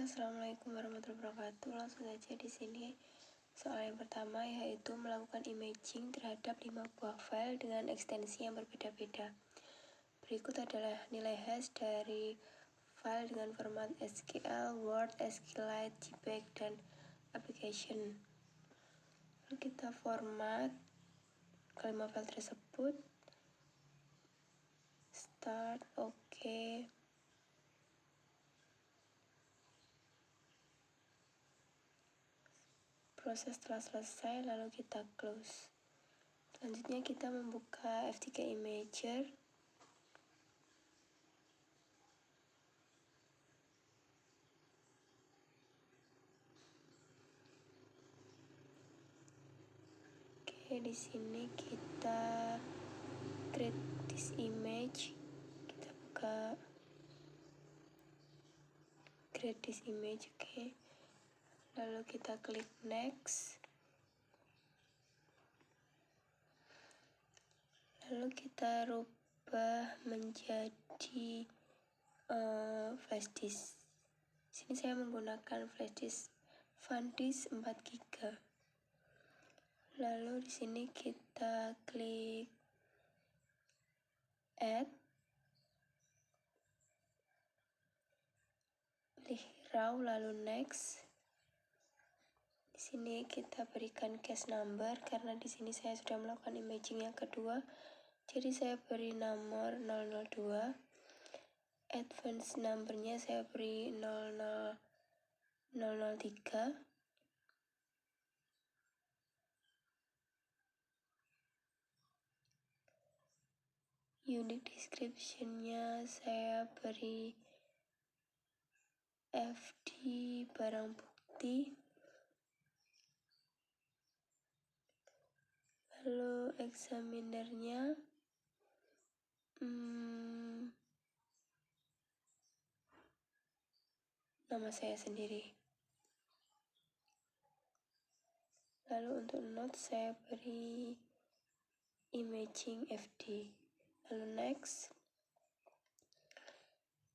Assalamualaikum warahmatullahi wabarakatuh. Langsung saja di sini soal yang pertama, yaitu melakukan imaging terhadap 5 buah file dengan ekstensi yang berbeda-beda. Berikut adalah nilai hash dari file dengan format SQL, Word, SQLite, JPEG, dan application. Lalu kita format kelima file tersebut. Start, oke. Proses telah selesai, lalu kita close. Selanjutnya kita membuka FTK Imager. Oke, di sini kita create this image. Kita buka create this image, oke. Lalu kita klik next. Lalu kita rubah menjadi flash disk. Sini saya menggunakan flash disk SanDisk 4 GB. Lalu di sini kita klik add, pilih raw, lalu next. Di sini kita berikan case number karena di sini saya sudah melakukan imaging yang kedua. Jadi saya beri nomor 002. Advance numbernya saya beri 00003. Unique description-nya saya beri FD barang bukti. Lalu examinernya nama saya sendiri. Lalu untuk note saya beri imaging FD. Lalu next.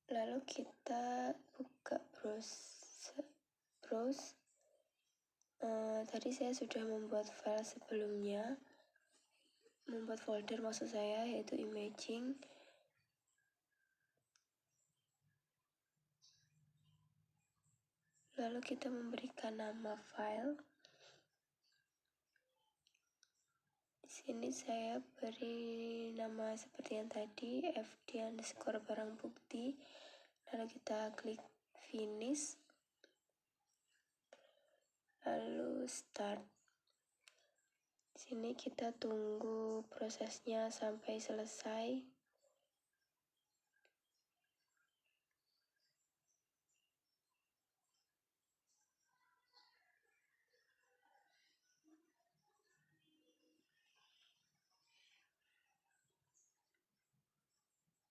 Lalu kita buka browse. Tadi saya sudah membuat file sebelumnya, membuat folder maksud saya, yaitu imaging. Lalu kita memberikan nama file. Di sini saya beri nama seperti yang tadi, FD_ barang bukti. Lalu kita klik finish. Lalu start. Di sini kita tunggu prosesnya sampai selesai.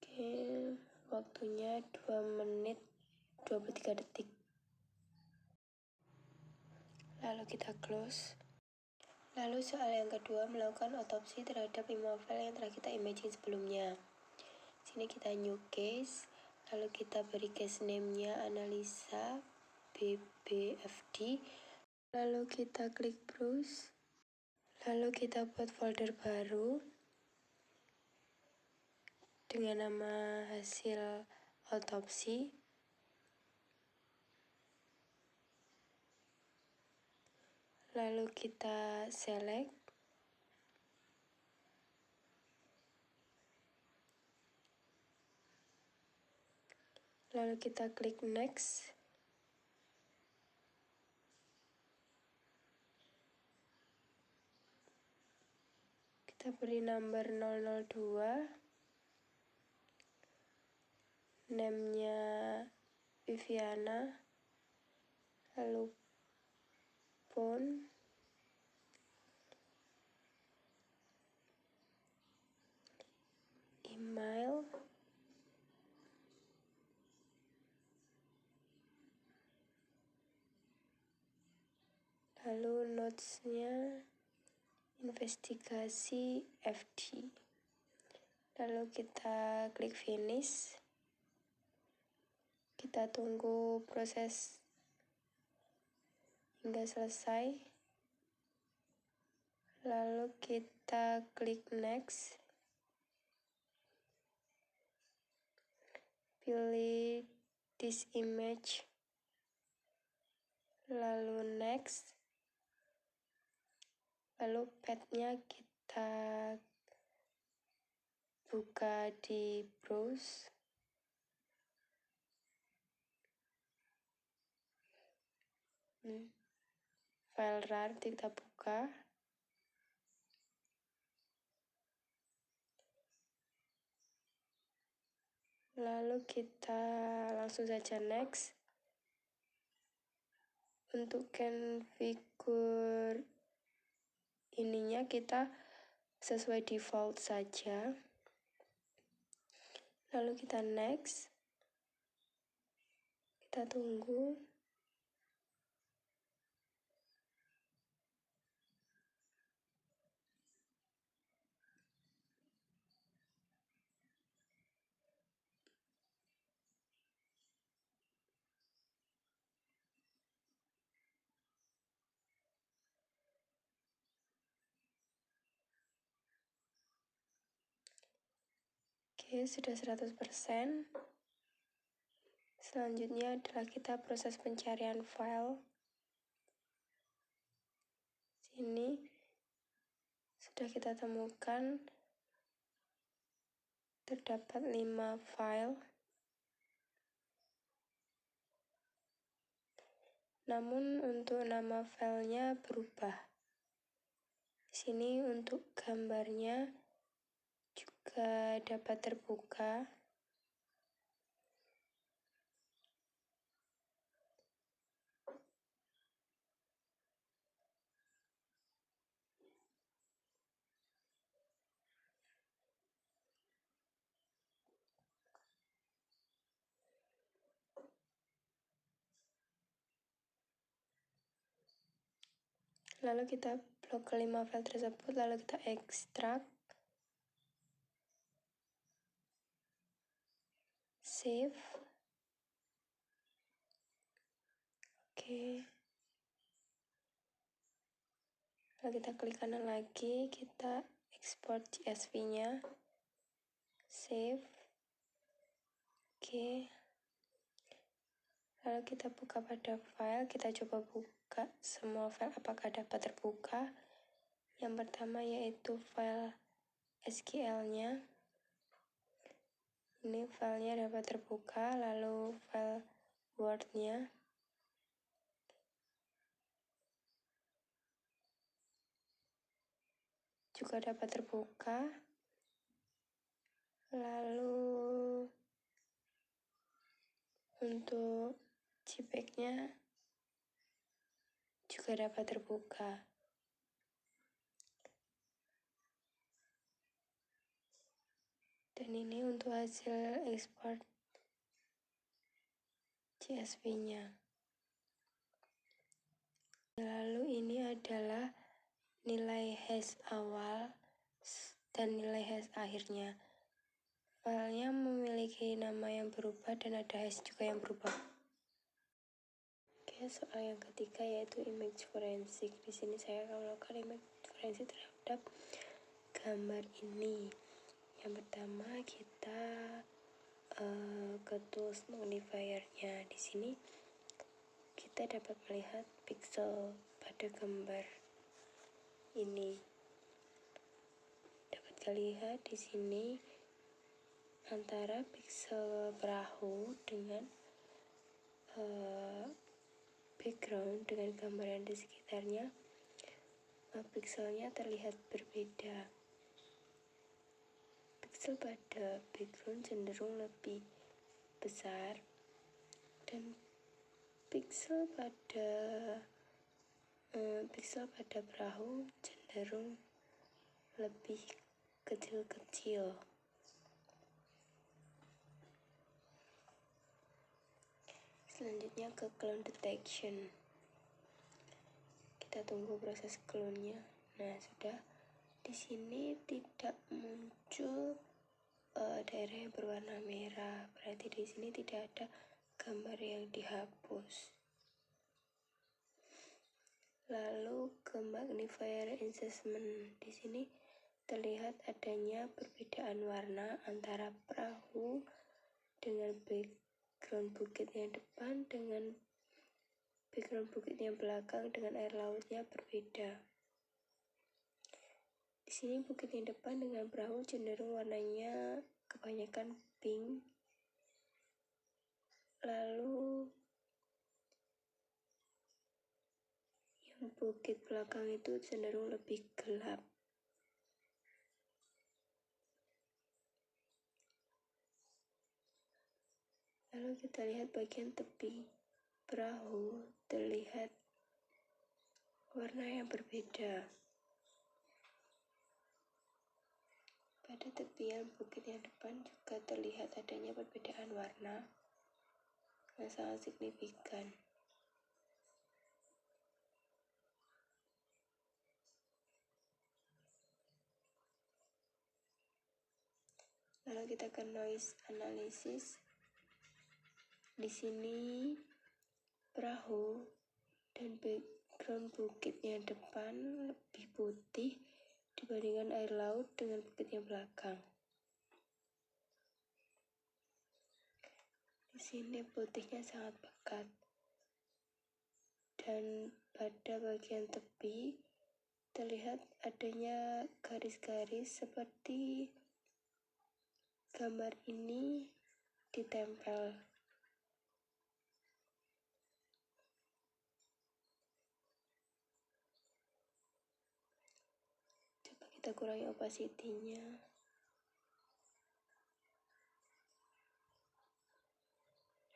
Oke, waktunya 2 menit 23 detik. Lalu kita close. Lalu soal yang kedua, melakukan otopsi terhadap 5 file yang telah kita imaging sebelumnya. Sini kita new case, lalu kita beri case name-nya analisa BBFD. Lalu kita klik browse. Lalu kita buat folder baru dengan nama hasil otopsi. Lalu kita select. Lalu kita klik next. Kita beri number 002. Name-nya Viviana. Lalu phone. Email. Lalu notes-nya investigasi FD. Lalu kita klik finish. Kita tunggu proses hingga selesai. Lalu kita klik next. Pilih this image. Lalu next. Lalu path-nya kita buka di browse. File rar kita buka. Lalu kita langsung saja next. Untuk configure ininya kita sesuai default saja. Lalu kita next. Kita tunggu. Oke, sudah 100%. Selanjutnya adalah kita proses pencarian file. Sini sudah kita temukan terdapat 5 file. Namun untuk nama filenya berubah. Di sini untuk gambarnya juga dapat terbuka. Lalu kita blok kelima file tersebut, lalu kita ekstrak, save. Oke. Lalu kita klik kanan lagi, kita ekspor CSV-nya, save. Oke. Lalu kita buka pada file, kita coba buka semua file apakah dapat terbuka. Yang pertama yaitu file SQL-nya. Ini filenya dapat terbuka, lalu file Word-nya. Juga dapat terbuka. Lalu untuk JPEG-nya juga dapat terbuka. Dan ini untuk hasil ekspor CSV-nya. Lalu ini adalah nilai hash awal dan nilai hash akhirnya. Filenya memiliki nama yang berubah dan ada hash juga yang berubah. Oke, soal yang ketiga yaitu image forensik. Di sini saya akan melakukan image forensik terhadap gambar ini. Yang pertama kita ke tools magnifier-nya. Di sini kita dapat melihat pixel pada gambar ini. Dapat dilihat di sini antara pixel perahu dengan background dengan gambar yang di sekitarnya, pixelnya terlihat berbeda. Pixel pada background cenderung lebih besar dan pixel pada perahu cenderung lebih kecil-kecil. Selanjutnya ke clone detection. Kita tunggu proses clone-nya. Nah, sudah. Di sini tidak muncul daerah yang berwarna merah. Berarti di sini tidak ada gambar yang dihapus. magnifier enhancement. Di sini terlihat adanya perbedaan warna antara perahu dengan background bukit yang depan dengan background bukit yang belakang dengan air lautnya berbeda. Di sini bukit yang depan dengan perahu cenderung warnanya kebanyakan pink. Lalu yang bukit belakang itu cenderung lebih gelap. Lalu kita lihat bagian tepi perahu, terlihat warna yang berbeda. Pada tepian bukit yang depan juga terlihat adanya perbedaan warna yang sangat signifikan. Lalu kita ke noise analysis. Di sini perahu dan background bukit yang depan lebih putih dibandingkan air laut dengan bukit yang belakang. Di sini putihnya sangat pekat. Dan pada bagian tepi terlihat adanya garis-garis seperti gambar ini ditempel. Coba kita kurangi opacity-nya.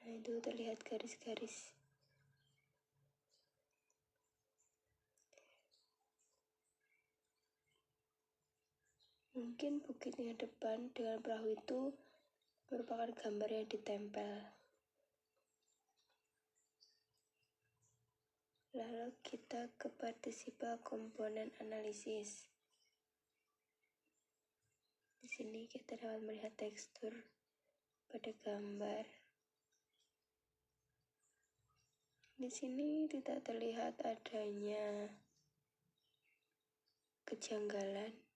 Nah, itu terlihat garis-garis. Mungkin bukit yang depan dengan perahu itu merupakan gambar yang ditempel. Lalu kita ke partisipa komponen analisis. Di sini kita dapat melihat tekstur pada gambar. Di sini tidak terlihat adanya kejanggalan.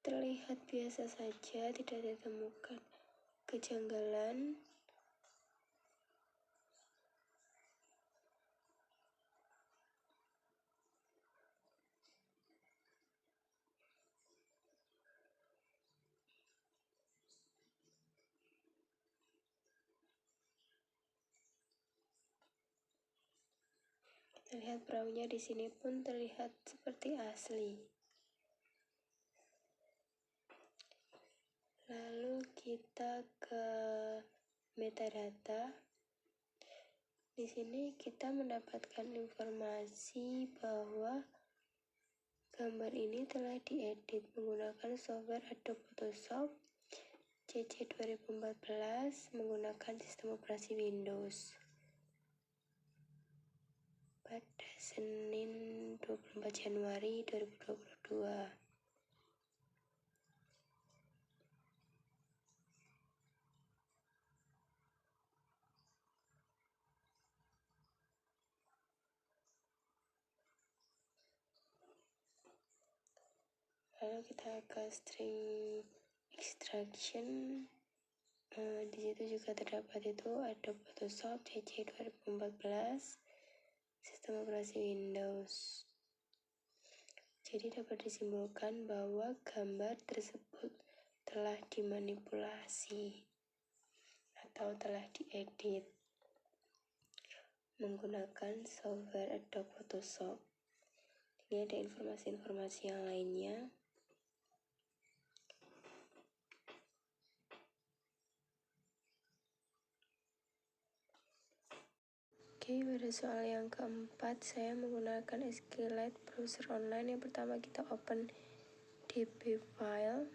Terlihat biasa saja, tidak ditemukan kejanggalan. Kita lihat perahunya di sini pun terlihat seperti asli. Lalu kita ke metadata. Di sini kita mendapatkan informasi bahwa gambar ini telah diedit menggunakan software Adobe Photoshop CC 2014 menggunakan sistem operasi Windows pada Senin 24 Januari 2022. Lalu kita ke string extraction. Di situ juga terdapat itu Adobe Photoshop CC 2014 sistem operasi Windows. Jadi dapat disimpulkan bahwa gambar tersebut telah dimanipulasi atau telah diedit menggunakan software Adobe Photoshop. Ini ada informasi-informasi yang lainnya. Oke, pada soal yang keempat saya menggunakan SQLite browser online. Yang pertama kita open db file,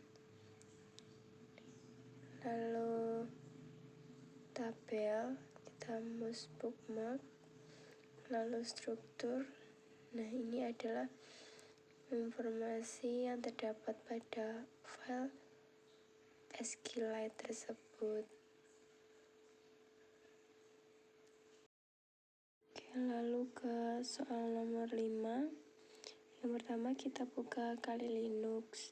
lalu tabel, kita mouse bookmark, lalu struktur. Nah, ini adalah informasi yang terdapat pada file SQLite tersebut. Oke, lalu ke soal nomor 5. Yang pertama kita buka Kali Linux.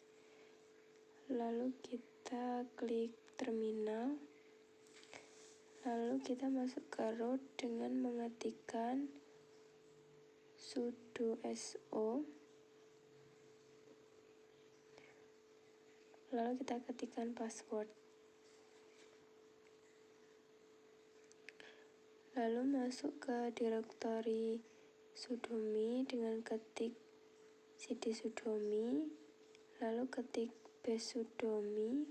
Lalu kita klik terminal. Lalu kita masuk ke root dengan mengetikkan sudo so. Lalu kita ketikkan password. Lalu masuk ke direktori sudomi dengan ketik cd sudomi, lalu ketik bash sudomi,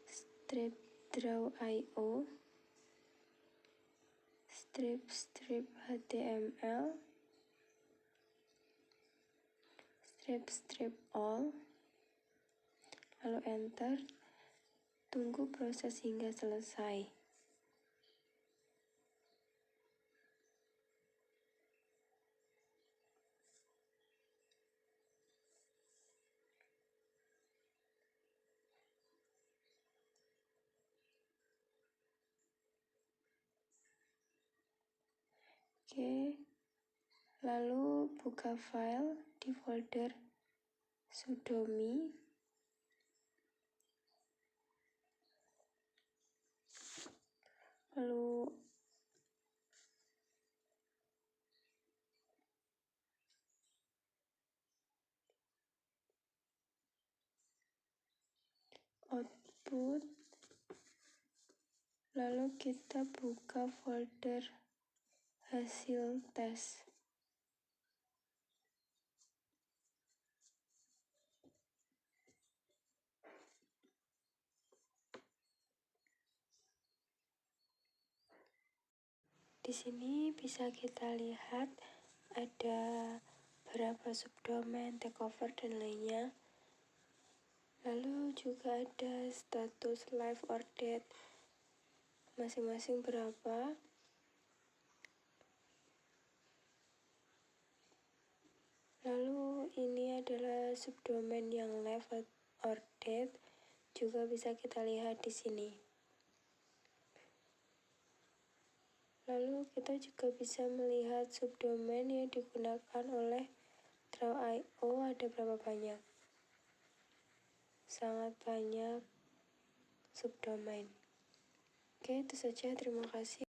strip_draw.io, strip_html, strip_all, lalu enter. Tunggu proses hingga selesai. Oke, lalu buka file di folder sudomi. Lalu output, lalu kita buka folder hasil tes. Di sini bisa kita lihat ada berapa subdomain, takeover, dan lainnya. Lalu juga ada status live or dead, masing-masing berapa. Lalu ini adalah subdomain yang live or dead, juga bisa kita lihat di sini. Lalu kita juga bisa melihat subdomain yang digunakan oleh Draw.io ada berapa banyak. Sangat banyak subdomain. Oke, itu saja. Terima kasih.